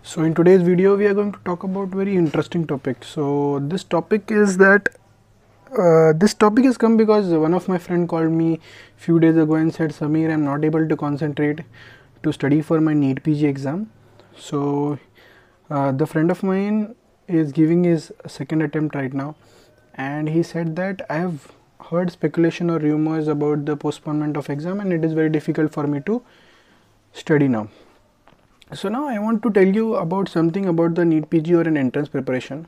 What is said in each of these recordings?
So in today's video we are going to talk about very interesting topic. So this topic is that this topic has come because one of my friend called me few days ago and said, Samir, I'm not able to concentrate to study for my NEET PG exam. So the friend of mine is giving his second attempt right now, and he said that I have heard speculation or rumors about the postponement of exam and it is very difficult for me to study now. So now I want to tell you about something about the NEET PG or an entrance preparation.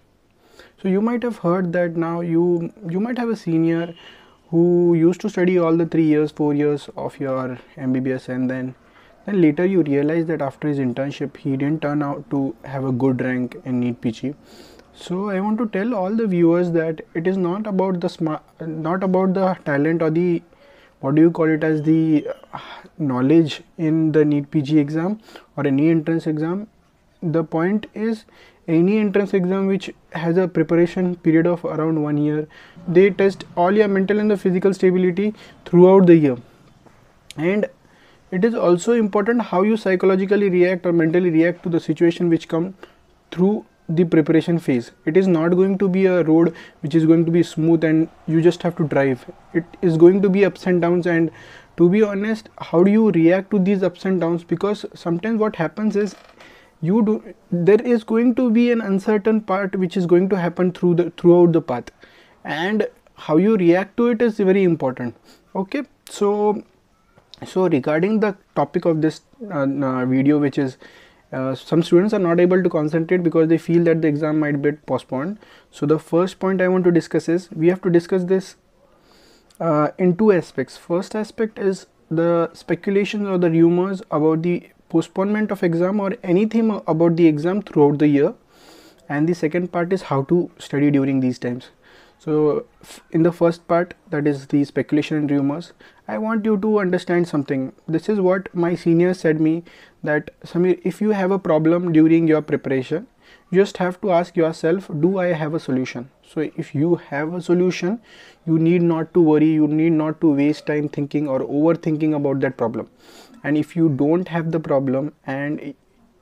So you might have heard that now you might have a senior who used to study all the 3 years, 4 years of your MBBS, and then later you realize that after his internship he didn't turn out to have a good rank in NEET PG. So I want to tell all the viewers that it is not about the talent or the, what do you call it, as the knowledge in the NEET PG exam or any entrance exam. The point is, any entrance exam which has a preparation period of around 1 year, they test all your mental and the physical stability throughout the year. And it is also important how you psychologically react or mentally react to the situation which come through the preparation phase. It is not going to be a road which is going to be smooth and you just have to drive. It is going to be ups and downs, and to be honest, how do you react to these ups and downs? Because sometimes what happens is there is going to be an uncertain part which is going to happen throughout the path, and how you react to it is very important. Okay, so regarding the topic of this video, which is some students are not able to concentrate because they feel that the exam might be postponed. So the first point I want to discuss is, we have to discuss this in two aspects. First aspect is the speculations or the rumors about the postponement of exam or anything about the exam throughout the year, and the second part is how to study during these times. So in the first part, that is the speculation and rumors, I want you to understand something. This is what my seniors said me, that Samir, if you have a problem during your preparation, you just have to ask yourself, do I have a solution? So if you have a solution, you need not to worry, you need not to waste time thinking or overthinking about that problem. And if you don't have the problem and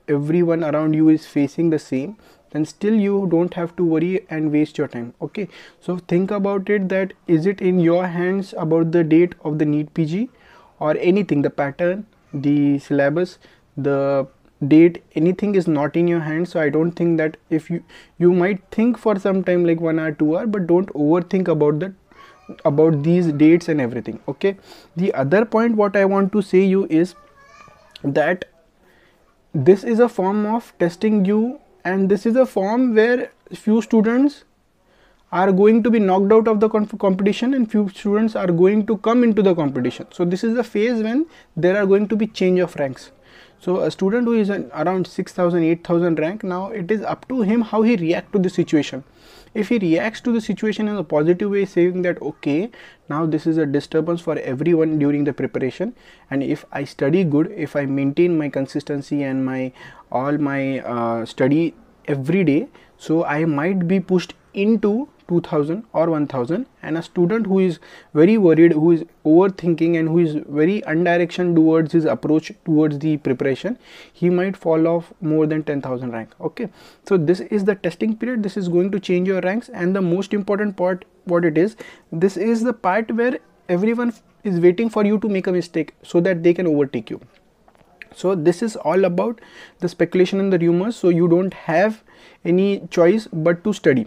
everyone around you is facing the same, then still you don't have to worry and waste your time. Okay, so think about it, that is it in your hands about the date of the NEET PG or anything, the pattern, the syllabus, the date, anything is not in your hands. So I don't think that, if you might think for some time, like 1 hour, 2 hour, but don't overthink about these dates and everything. Okay, the other point what I want to say you is that this is a form of testing you, and this is a form where few students are going to be knocked out of the competition and few students are going to come into the competition. So this is the phase when there are going to be change of ranks. So a student who is around 6,000, 8,000 rank, now it is up to him how he react to the situation. If he reacts to the situation in a positive way, saying that okay, now this is a disturbance for everyone during the preparation, and if I study good, if I maintain my consistency and all my study every day, so I might be pushed into 2000 or 1000. And a student who is very worried, who is overthinking, and who is very undirection towards his approach towards the preparation, he might fall off more than 10,000 rank. Okay, so this is the testing period. This is going to change your ranks, and the most important part, what it is, this is the part where everyone is waiting for you to make a mistake so that they can overtake you. So this is all about the speculation and the rumors. So you don't have any choice but to study.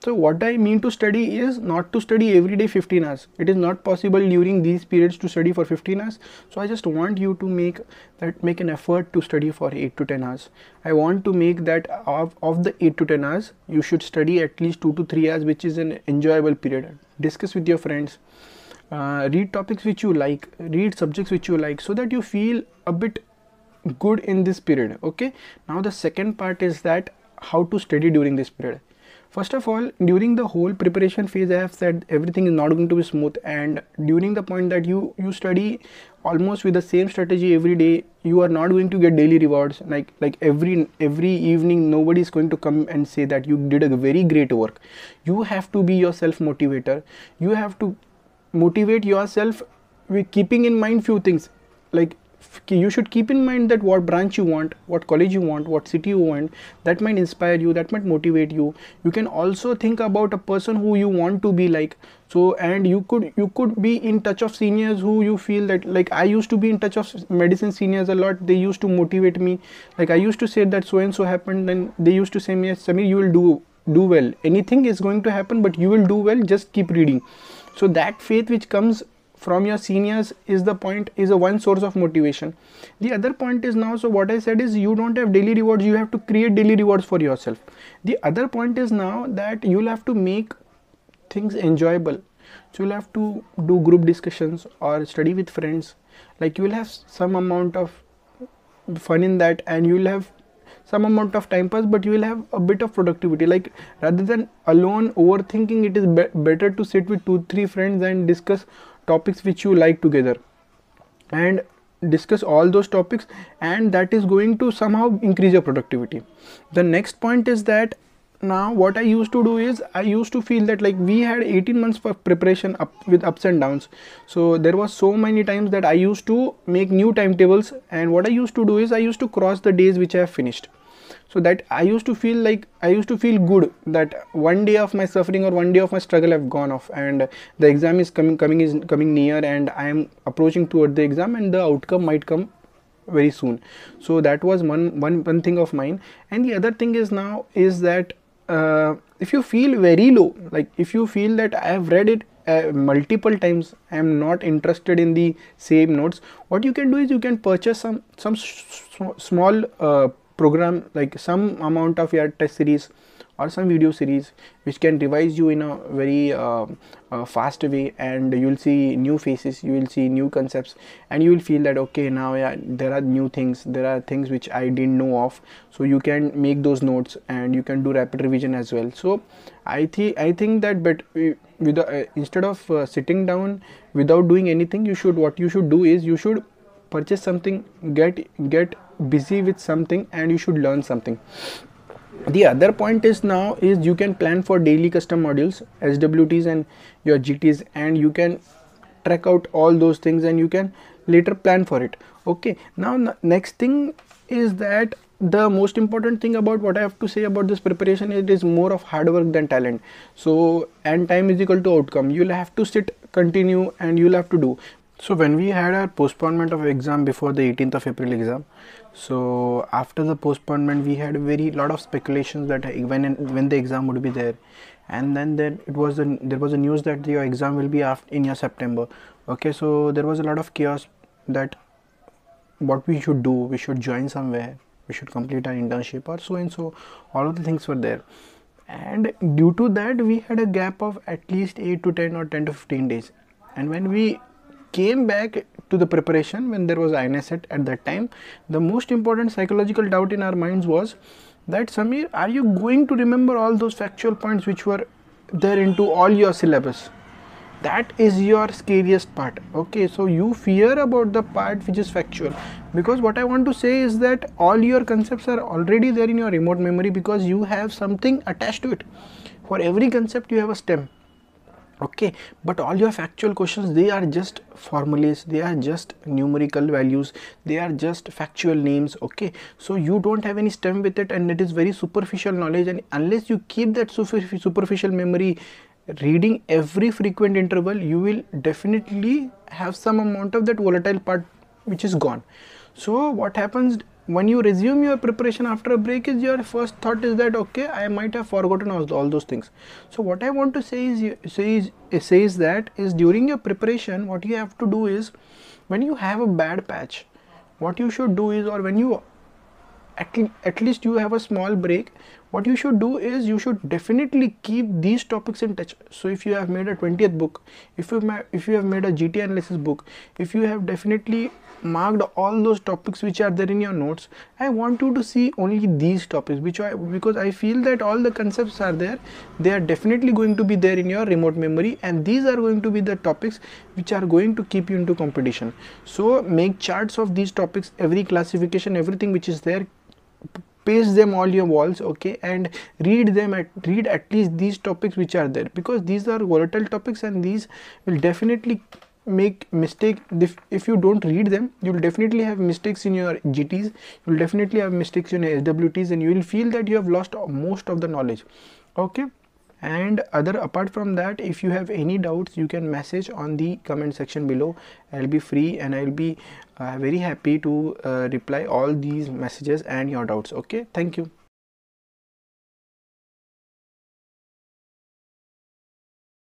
So what I mean to study is not to study every day 15 hours. It is not possible during these periods to study for 15 hours. So I just want you to make an effort to study for 8 to 10 hours. I want to make that of the 8 to 10 hours, you should study at least 2 to 3 hours, which is an enjoyable period. Discuss with your friends. Read topics which you like, read subjects which you like, so that you feel a bit good in this period. Okay, now the second part is that how to study during this period. First of all, during the whole preparation phase, I have said everything is not going to be smooth, and during the point that you study almost with the same strategy every day, you are not going to get daily rewards. Like every evening, nobody is going to come and say that you did a very great work. You have to be your self motivator. You have to motivate yourself with keeping in mind few things. Like you should keep in mind that what branch you want, what college you want, what city you want. That might inspire you, that might motivate you. You can also think about a person who you want to be like. So, and you could be in touch of seniors who you feel that, like I used to be in touch of medicine seniors a lot. They used to motivate me. Like I used to say that so and so happened, and they used to say me, Samir, you will do well. Anything is going to happen, but you will do well. Just keep reading. So that faith which comes from your seniors is the point, is a one source of motivation. The other point is now, so what I said is you don't have daily rewards, you have to create daily rewards for yourself. The other point is now that you'll have to make things enjoyable. So you'll have to do group discussions or study with friends. Like you will have some amount of fun in that, and you will have some amount of time pass, but you will have a bit of productivity. Like rather than alone overthinking, it is better to sit with 2-3 friends and discuss topics which you like together, and discuss all those topics, and that is going to somehow increase your productivity. The next point is that now what I used to do is, I used to feel that like we had 18 months for preparation with ups and downs. So there was so many times that I used to make new timetables, and what I used to do is I used to cross the days which I have finished. So that I used to feel good that one day of my suffering or one day of my struggle have gone off, and the exam is coming near, and I am approaching toward the exam, and the outcome might come very soon. So that was one thing of mine. And the other thing is now is that if you feel very low, like if you feel that I have read it multiple times, I am not interested in the same notes, what you can do is you can purchase some small program, like some amount of your test series or some video series which can revise you in a very fast way, and you will see new faces, you will see new concepts, and you will feel that okay, now yeah, there are new things, there are things which I didn't know of. So you can make those notes, and you can do rapid revision as well. So I think that, but with instead of sitting down without doing anything, what you should do is you should purchase something, get busy with something, and you should learn something. The other point is now is you can plan for daily custom modules, SWTs and your GTs, and you can track out all those things, and you can later plan for it. Okay, now next thing is that the most important thing about what I have to say about this preparation, it is more of hard work than talent. So, and time is equal to outcome. You'll have to sit, continue, and you'll have to do. So when we had our postponement of exam before the 18th of April exam, so after the postponement we had very lot of speculations that when the exam would be there, and then there was a news that your exam will be in your September. Okay, so there was a lot of chaos that what we should do, we should join somewhere, we should complete our internship or so and so, all of the things were there. And due to that we had a gap of at least 8 to 10 or 10 to 15 days. And when we came back to the preparation, when there was INSET at that time, the most important psychological doubt in our minds was that, Samir, are you going to remember all those factual points which were there into all your syllabus? That is your scariest part. Okay, so you fear about the part which is factual, because what I want to say is that all your concepts are already there in your remote memory, because you have something attached to it. For every concept you have a stem. Okay, but all your factual questions, they are just formulas, they are just numerical values, they are just factual names. Okay, so you don't have any stem with it, and it is very superficial knowledge, and unless you keep that superficial memory reading every frequent interval, you will definitely have some amount of that volatile part which is gone. So what happens when you resume your preparation after a break is, your first thought is that okay, I might have forgotten all those things. So what I want to say is that during your preparation, what you have to do is, when you have a bad patch, what you should do is, or when you at least you have a small break, what you should do is you should definitely keep these topics in touch. So if you have made a 20th book, if you have made a GT analysis book, if you have definitely marked all those topics which are there in your notes, I want you to see only these topics because I feel that all the concepts are there, they are definitely going to be there in your remote memory, and these are going to be the topics which are going to keep you into competition. So make charts of these topics, every classification, everything which is there, paste them all your walls. Okay, and read at least these topics which are there, because these are volatile topics, and these will definitely make mistake. If you don't read them, you'll definitely have mistakes in your GTs, you'll definitely have mistakes in your SWTs, and you will feel that you have lost most of the knowledge. Okay. And apart from that, if you have any doubts, you can message on the comment section below. I'll be free and I'll be very happy to reply all these messages and your doubts. Okay, thank you.